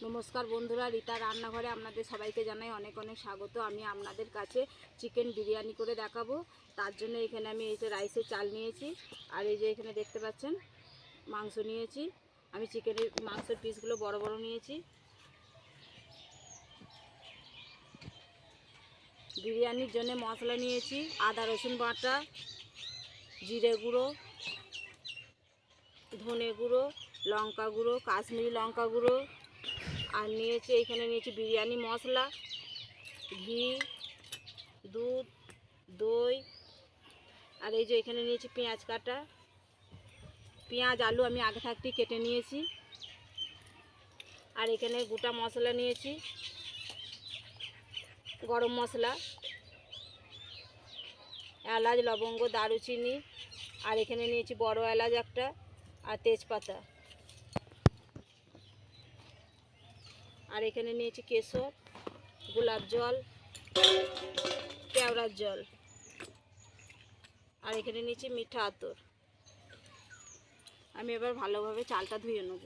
নমস্কার বন্ধুরা, রিতা রান্নাঘরে আপনাদের সবাইকে জানাই অনেক অনেক স্বাগত। আমি আপনাদের কাছে চিকেন বিরিয়ানি করে দেখাবো। তার জন্য এখানে আমি এই যে রাইসের চাল নিয়েছি, আর এই যে এখানে দেখতে পাচ্ছেন মাংস নিয়েছি। আমি চিকেনের মাংসের পিসগুলো বড় বড় নিয়েছি। বিরিয়ানির জন্য মশলা নিয়েছি আদা রসুন বাটা, জিরে গুঁড়ো, ধনে গুঁড়ো, লঙ্কা গুঁড়ো, কাশ্মীরি লঙ্কা গুঁড়ো, আর নিয়েছি এখানে নিয়েছি বিরিয়ানি মশলা, ঘি, দুধ, দই, আর এই যে এখানে নিয়েছি পেঁয়াজ কাটা। পেঁয়াজ আলু আমি আগে থাকতেই কেটে নিয়েছি। আর এখানে গোটা মশলা নিয়েছি, গরম মশলা, এলাচ, লবঙ্গ, দারুচিনি, আর এখানে নিয়েছি বড় এলাচ একটা, আর তেজপাতা, আর এখানে নিয়েছি কেশর, গোলাপ জল, কেওড়ার জল, আর এখানে নিয়েছি মিঠা আতর। আমি এবার ভালোভাবে চালটা ধুয়ে নেব।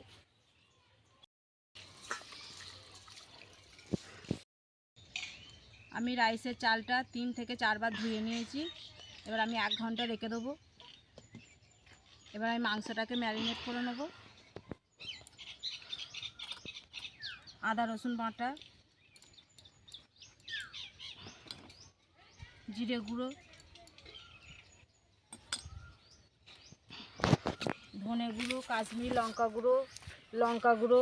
আমি রাইসের চালটা 3 থেকে 4 বার ধুয়ে নিয়েছি। এবার আমি 1 ঘন্টা রেখে দেবো। এবার আমি মাংসটাকে ম্যারিনেট করে নেব। আদা রসুন বাটা, জিরে গুঁড়ো, ধনে গুঁড়ো, কাশ্মীরি লঙ্কা গুঁড়ো, লঙ্কা গুঁড়ো,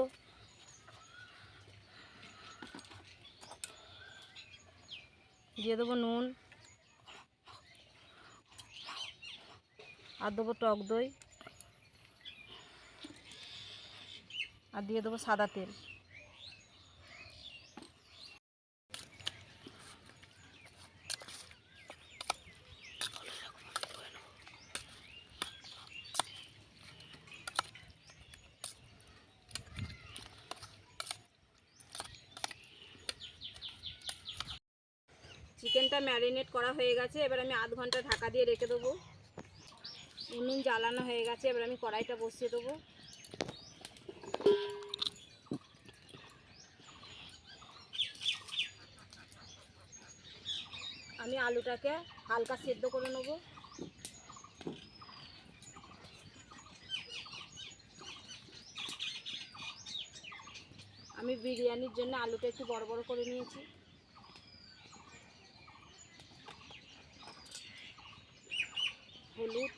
দিয়ে দেবো নুন, আর দেবো টক দই, আর দিয়ে দেবো সাদা তেল। চিকেনটা ম্যারিনেট করা হয়ে গেছে। এবার আমি 1/2 ঘন্টা ঢাকা দিয়ে রেখে দেবো। উনুন জ্বালানো হয়ে গেছে। এবার আমি কড়াইটা বসিয়ে দেবো। আমি আলুটাকে হালকা সেদ্ধ করে নেব। আমি বিরিয়ানির জন্য আলুটা একটু বড় বড় করে নিয়েছি। হলুদ,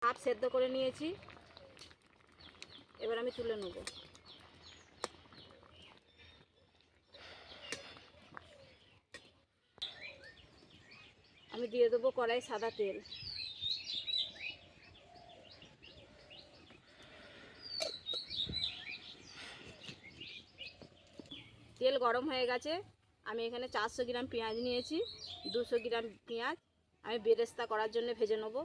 হাফ সেদ্ধ করে নিয়েছি। এবার আমি তুলে নেব। আমি দিয়ে দেবো কড়াই সাদা তেল। তেল গরম হয়ে গেছে। আমি এখানে 400 গ্রাম পেঁয়াজ নিয়েছি। 200 গ্রাম পেঁয়াজ আমি বেরেস্তা করার জন্য ভেজে নেব।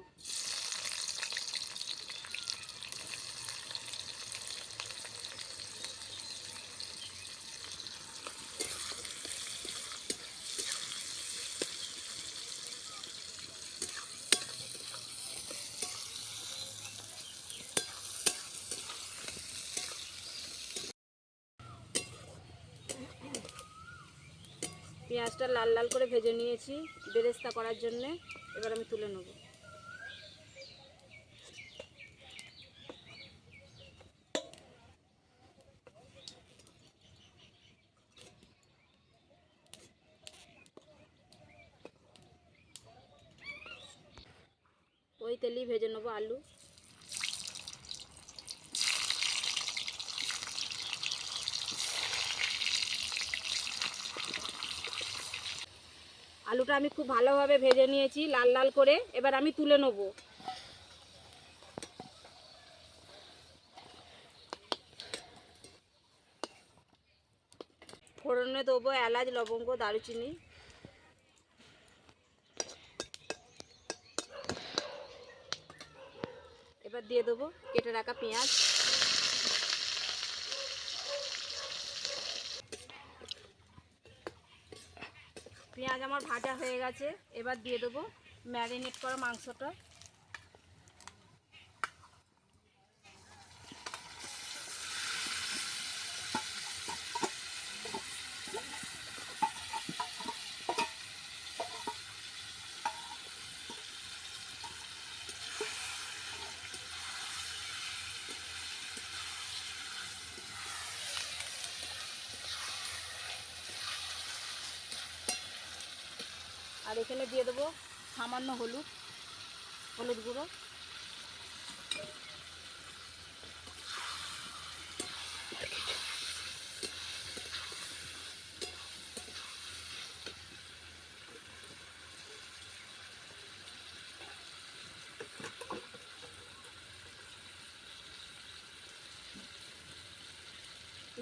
পেঁয়াজটা লাল লাল করে ভেজে নিয়েছি বেরেস্তা করার জন্যে। এবার আমি তুলে নেব। ওই তেলেই ভেজে নেব আলু। আলুটা আমি খুব ভালোভাবে ভেজে নিয়েছি লাল লাল করে। এবার আমি তুলে নেব। ফোড়নে দেবো এলাচ, লবঙ্গ, দারুচিনি। এবার দিয়ে দেবো কেটে রাখা পেঁয়াজ। পেঁয়াজ আমার ভাজা হয়ে গেছে, এবার দিয়ে দেবো ম্যারিনেট করা মাংসটা। আর এখানে দিয়ে দেবো সামান্য হলুদ গুঁড়ো।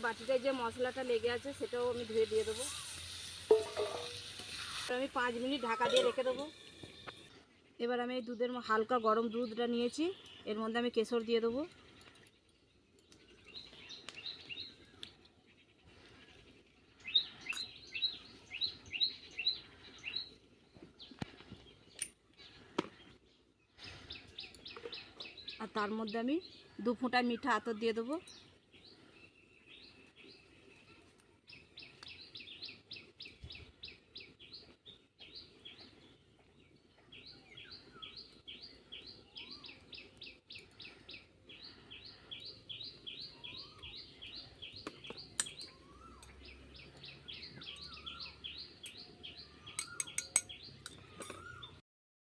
বাটিটায় যে মশলাটা লেগে আছে সেটাও আমি ধুয়ে দিয়ে দেবো। আমি 5 মিনিট ঢাকা দিয়ে রেখে দেবো। এবার আমি এই দুধের হালকা গরম দুধটা নিয়েছি, এর মধ্যে আমি কেশর দিয়ে দেবো। আর তার মধ্যে আমি 2 ফোঁটা মিঠা আতর দিয়ে দেবো।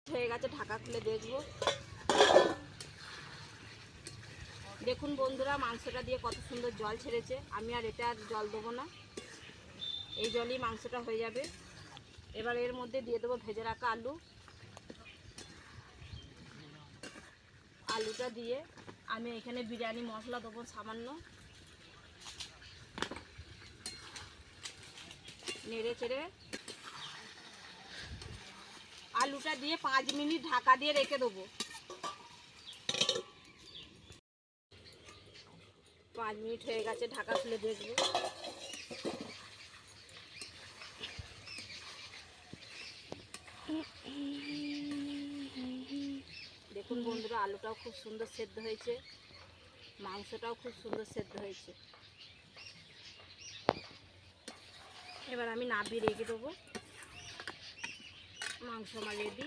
হয়ে গেছে, ঢাকা খুলে দেখবো। দেখুন বন্ধুরা, মাংসটা দিয়ে কত সুন্দর জল ছেড়েছে। আমি আর এটা আর জল দেবো না, এই জলই মাংসটা হয়ে যাবে। এবার এর মধ্যে দিয়ে দেবো ভেজে রাখা আলুটা দিয়ে আমি এখানে বিরিয়ানি মশলা দেবো সামান্য, নেড়ে চেড়ে আলুটা দিয়ে 5 মিনিট ঢাকা দিয়ে রেখে দেবো। 5 মিনিট হয়ে গেছে, ঢাকা খুলে দেখবো। দেখুন বন্ধুরা, আলুটাও খুব সুন্দর সেদ্ধ হয়েছে, মাংসটাও খুব সুন্দর সেদ্ধ হয়েছে। এবার আমি নাবিয়ে রেখে দেবো। মাংস আমার রেডি।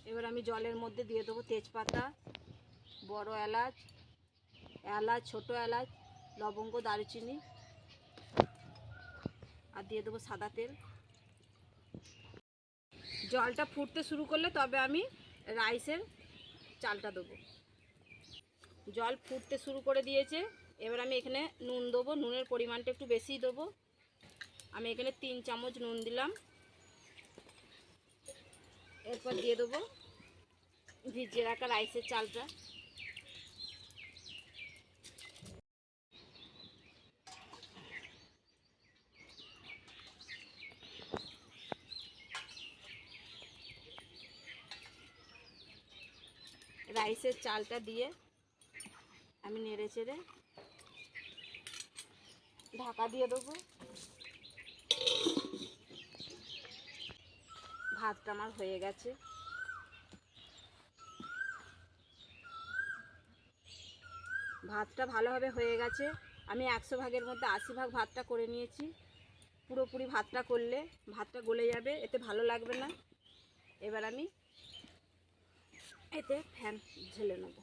এবার আমি জলের মধ্যে দিয়ে দেবো তেজপাতা, বড় এলাচ, ছোটো এলাচ, লবঙ্গ, দারুচিনি, আর দিয়ে দেবো সাদা তেল। জলটা ফুটতে শুরু করলে তবে আমি রাইসের চালটা দেবো। জল ফুটতে শুরু করে দিয়েছে, এবার আমি এখানে নুন দেবো। নুনের পরিমাণটা একটু বেশিই দেবো। আমি এখানে 3 চামচ নুন দিলাম। এরপর দিয়ে দেবো ভিজিয়ে রাখা রাইসের চালটা। রাইসের চালটা দিয়ে আমি নেড়ে চেড়ে ঢাকা দিয়ে দেবো। ভাতটা আমার হয়ে গেছে। ভাতটা ভালোভাবে হয়ে গেছে। আমি 100 ভাগের মধ্যে 80 ভাগ ভাতটা করে নিয়েছি। পুরোপুরি ভাতটা করলে ভাতটা গলে যাবে, এতে ভালো লাগবে না। এবার আমি এতে ফ্যান ঝেলে নেব।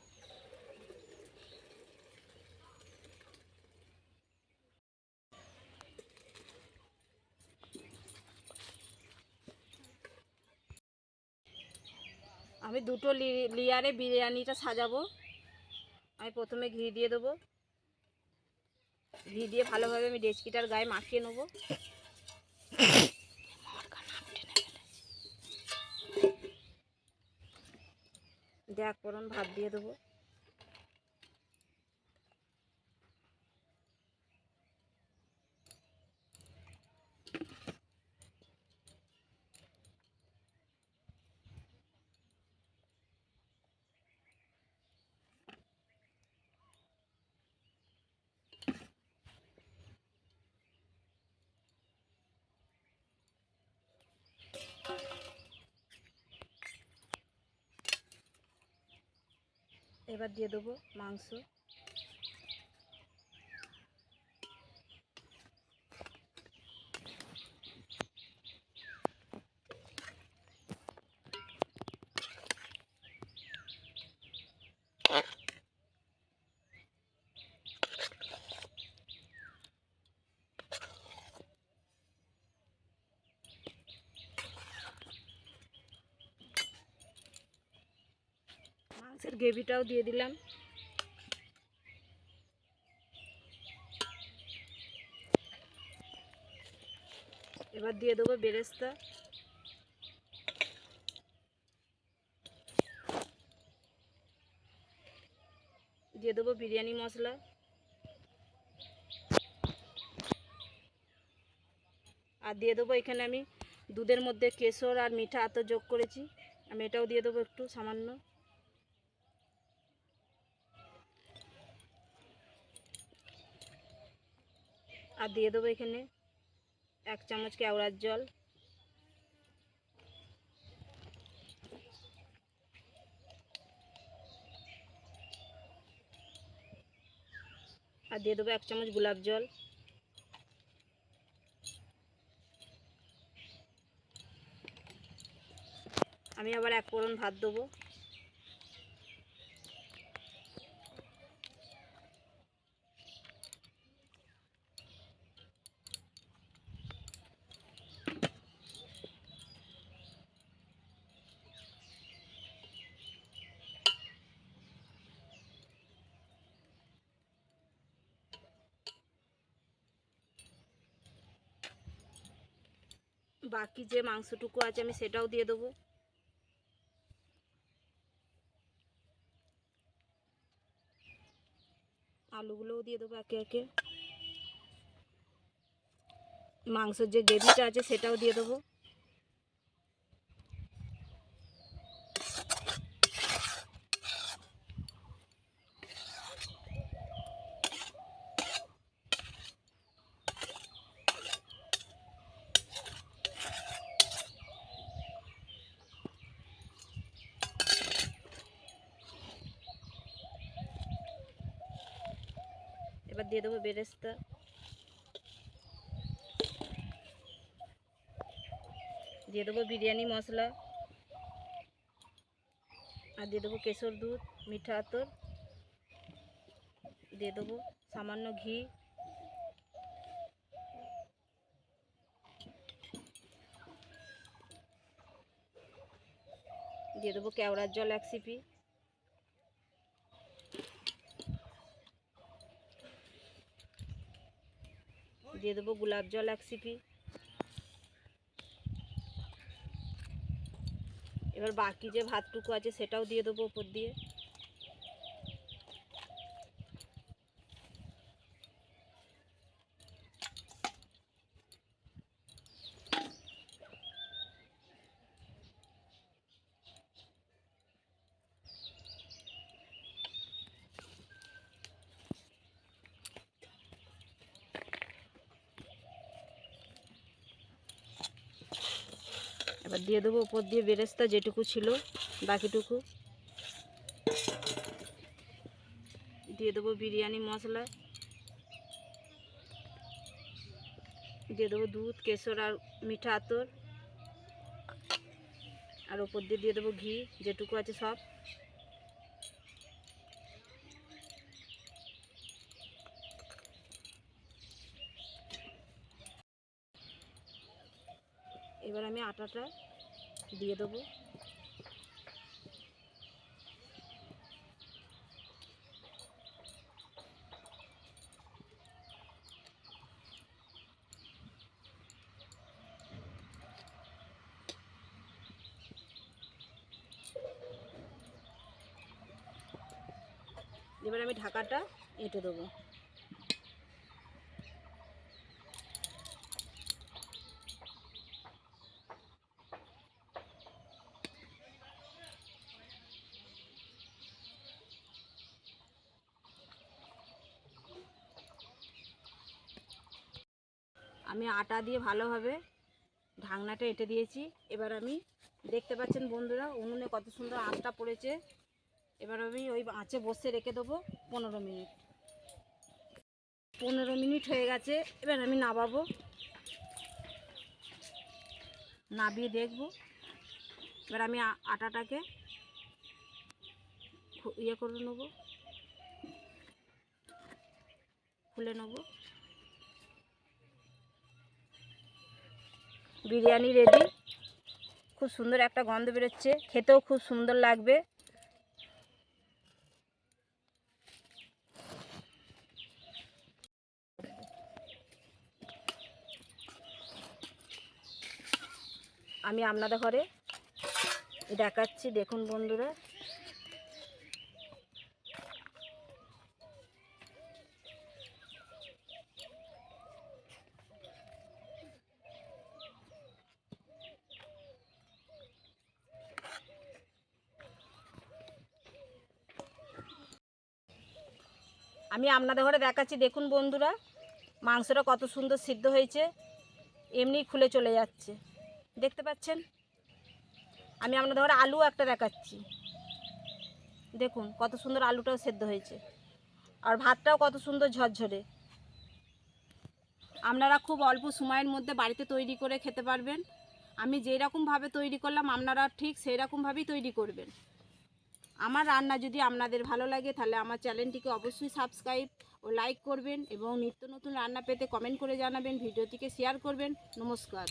আমি 2টো লেয়ারে বিরিয়ানিটা সাজাবো। আমি প্রথমে ঘি দিয়ে দেবো। ঘি দিয়ে ভালোভাবে আমি ডেচকিটার গায়ে মাখিয়ে নেব। দিয়ে 1 ফোড়ন ভাত দিয়ে দেবো। এবার দিয়ে দেবো মাংস। মাংসের গ্রেভিটাও দিয়ে দিলাম। এবার দিয়ে দেবো বেরেস্তা। দিয়ে দেবো বিরিয়ানি মশলা। আর দিয়ে দেবো এখানে আমি দুধের মধ্যে কেশর আর মিঠা আতর যোগ করেছি, আমি এটাও দিয়ে দেবো একটু সামান্য। আর দিয়ে দেবো এখানে 1 চামচ কেওড়ার জল। আর দিয়ে দেবো 1 চামচ গোলাপ জল। আমি আবার 1 ফোড়ন ভাত দেবো। বাকি যে মাংসটুকু আছে আমি সেটাও দিয়ে দেবো। আলুগুলোও দিয়ে দেবো একে একে। মাংসের যে গ্রেভিটা আছে সেটাও দিয়ে দেবো। এবার দিয়ে দেবো বেরেস্তা। দিয়ে দেবো বিরিয়ানি মশলা। আর দিয়ে দেবো কেশর দুধ, মিঠা আতর। দিয়ে দেবো সামান্য ঘি। দিয়ে দেবো কেওড়ার জল 1 সিপি। দিয়ে দেবো গোলাপ জল 1 সিপি। এবার বাকি যে ভাতটুকু আছে সেটাও দিয়ে দেবো উপর দিয়ে। এবার দিয়ে দেবো উপর দিয়ে বেরেস্তা যেটুকু ছিল বাকিটুকু। দিয়ে দেবো বিরিয়ানি মশলা। দিয়ে দেবো দুধ, কেশর আর মিঠা আতর। আর ওপর দিয়ে দেবো ঘি যেটুকু আছে সব। এবার আমি আটাটা দিয়ে দেবো। এবার আমি ঢাকাটা এঁটে দেবো। আমি আটা দিয়ে ভালোভাবে ঢাকনাটা এঁটে দিয়েছি। এবার আমি দেখতে পাচ্ছেন বন্ধুরা উনুনে কত সুন্দর আঁচটা পড়েছে। এবার আমি ওই আঁচে বসে রেখে দেবো 15 মিনিট। 15 মিনিট হয়ে গেছে। এবার আমি নামাবো, নামিয়ে দেখব। এবার আমি আটাটাকে ইয়ে করে নেবো, খুলে নেবো। বিরিয়ানি রেডি। খুব সুন্দর একটা গন্ধ বেরোচ্ছে, খেতেও খুব সুন্দর লাগবে। আমি আপনাদের ঘরে দেখাচ্ছি, দেখুন বন্ধুরা। আমি আপনাদের ঘরে দেখাচ্ছি, দেখুন বন্ধুরা মাংসটা কত সুন্দর সিদ্ধ হয়েছে, এমনি খুলে চলে যাচ্ছে, দেখতে পাচ্ছেন। আমি আপনাদের ঘরে আলু একটা দেখাচ্ছি, দেখুন কত সুন্দর আলুটাও সেদ্ধ হয়েছে, আর ভাতটাও কত সুন্দর ঝরঝরে। আপনারা খুব অল্প সময়ের মধ্যে বাড়িতে তৈরি করে খেতে পারবেন। আমি যেই রকমভাবে তৈরি করলাম আপনারা ঠিক সেই রকমভাবেই তৈরি করবেন। আমার রান্না যদি আপনাদের ভালো লাগে তাহলে আমার চ্যানেলটিকে অবশ্যই সাবস্ক্রাইব ও লাইক করবেন এবং নিত্য নতুন রান্না পেতে কমেন্ট করে জানাবেন, ভিডিওটিকে শেয়ার করবেন। নমস্কার।